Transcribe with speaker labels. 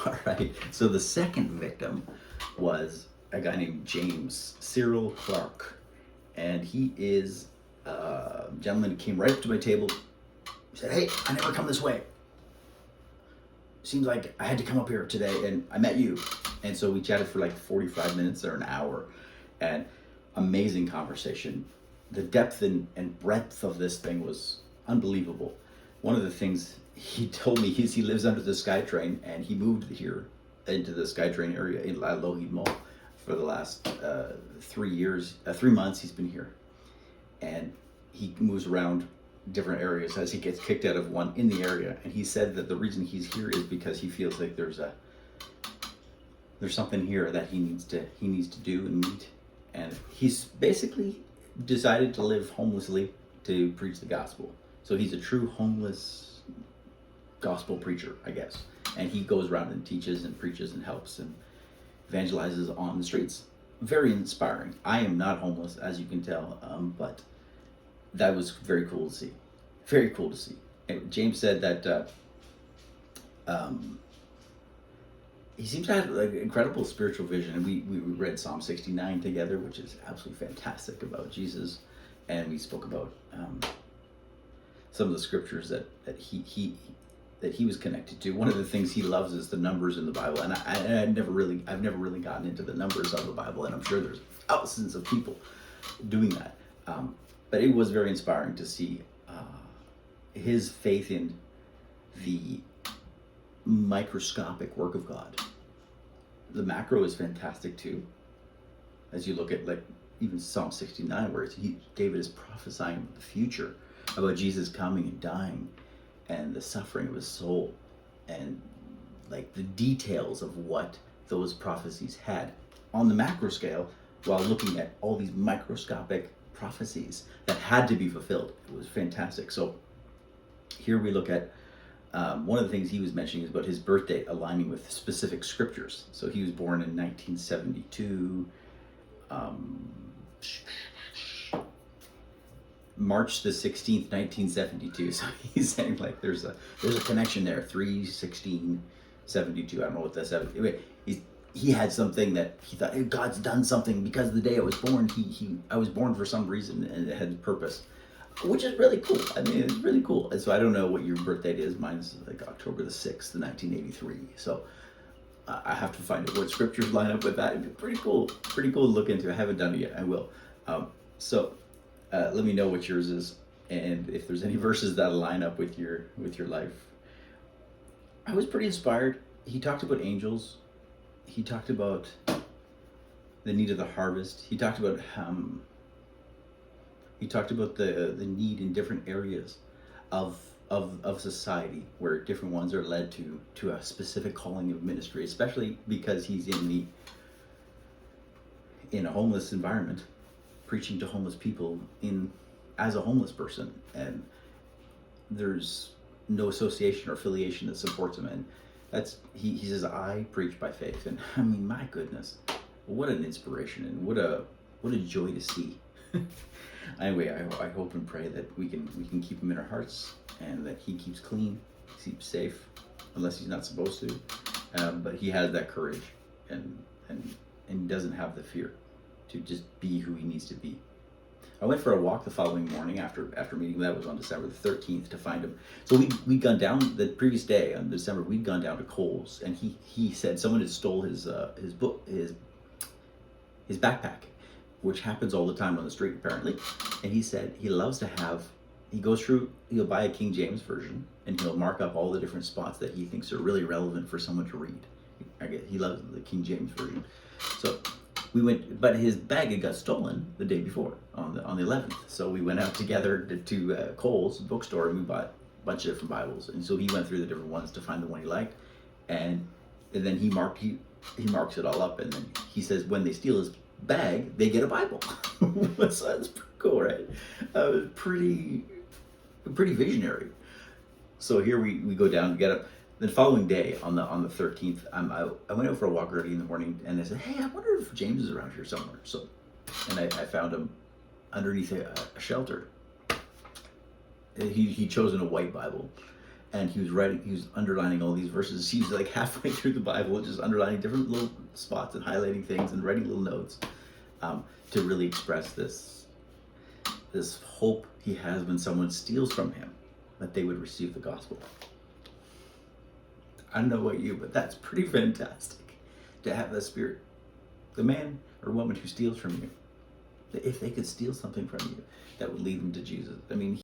Speaker 1: All right. So the second victim was a guy named James Cyril Clark, and he is a gentleman who came right up to my table. He said, "Hey, I never come this way. Seems like I had to come up here today, and I met you." And so we chatted for like 45 minutes or an hour, and amazing conversation. The depth and breadth of this thing was unbelievable. One of the things he told me is he lives under the SkyTrain, and he moved here into the SkyTrain area in Lougheed Mall for the last 3 months he's been here. And he moves around different areas as he gets kicked out of one in the area. And he said that the reason he's here is because he feels like there's something here that he needs to do and meet. And he's basically decided to live homelessly to preach the gospel. So he's a true homeless gospel preacher, I guess. And he goes around and teaches and preaches and helps and evangelizes on the streets. Very inspiring. I am not homeless, as you can tell, but that was very cool to see. Very cool to see. And James said that he seems to have like incredible spiritual vision. And we read Psalm 69 together, which is absolutely fantastic about Jesus. And we spoke about some of the scriptures that he was connected to. One of the things he loves is the numbers in the Bible, and I've never really gotten into the numbers of the Bible, and I'm sure there's thousands of people doing that. But it was very inspiring to see his faith in the microscopic work of God. The macro is fantastic too. As you look at like even Psalm 69, where David is prophesying the future about Jesus coming and dying and the suffering of his soul, and like the details of what those prophecies had on the macro scale, while looking at all these microscopic prophecies that had to be fulfilled. It was fantastic. So here we look at one of the things he was mentioning is about his birthday aligning with specific scriptures. So he was born in 1972. March the 16th, 1972. So he's saying like there's a connection there. 3/16/72. I don't know what that's. Anyway, he had something that he thought, hey, God's done something because of the day I was born. I was born for some reason, and it had purpose, which is really cool. I mean, it's really cool. And so I don't know what your birth date is. Mine's like October the 6th, 1983. So I have to find out what scriptures line up with that. It'd be pretty cool. Pretty cool to look into. I haven't done it yet. I will. Let me know what yours is, and if there's any verses that line up with your life. I was pretty inspired. He talked about angels. He talked about the need of the harvest. He talked about the need in different areas of society, where different ones are led to a specific calling of ministry, especially because he's in a homeless environment, preaching to homeless people as a homeless person, and there's no association or affiliation that supports him. And he says, I preach by faith. And I mean, my goodness, what an inspiration, and what a joy to see. Anyway, I hope and pray that we can keep him in our hearts, and that he keeps clean, keeps safe, unless he's not supposed to. But he has that courage, and doesn't have the fear to just be who he needs to be. I went for a walk the following morning after meeting. That was on December the 13th to find him. So we'd gone down the previous day on December. We'd gone down to Kohl's, and he said someone had stole his backpack, which happens all the time on the street apparently. And he said he loves to he'll buy a King James version, and he'll mark up all the different spots that he thinks are really relevant for someone to read. I guess he loves the King James version. So we went, but his bag had got stolen the day before on the 11th. So we went out together to Kohl's bookstore, and we bought a bunch of different Bibles. And so he went through the different ones to find the one he liked, and then he marks it all up, and then he says when they steal his bag, they get a Bible. So that's pretty cool, right? Pretty visionary. So here we go down to get up. The following day, on the 13th, I went out for a walk early in the morning, and I said, hey, I wonder if James is around here somewhere. So, and I found him underneath a shelter. He'd chosen a white Bible, And he was underlining all these verses. He was like halfway through the Bible, just underlining different little spots and highlighting things and writing little notes, to really express this hope he has when someone steals from him, that they would receive the gospel. I don't know about you, but that's pretty fantastic to have that spirit. The man or woman who steals from you, if they could steal something from you that would lead them to Jesus. I mean,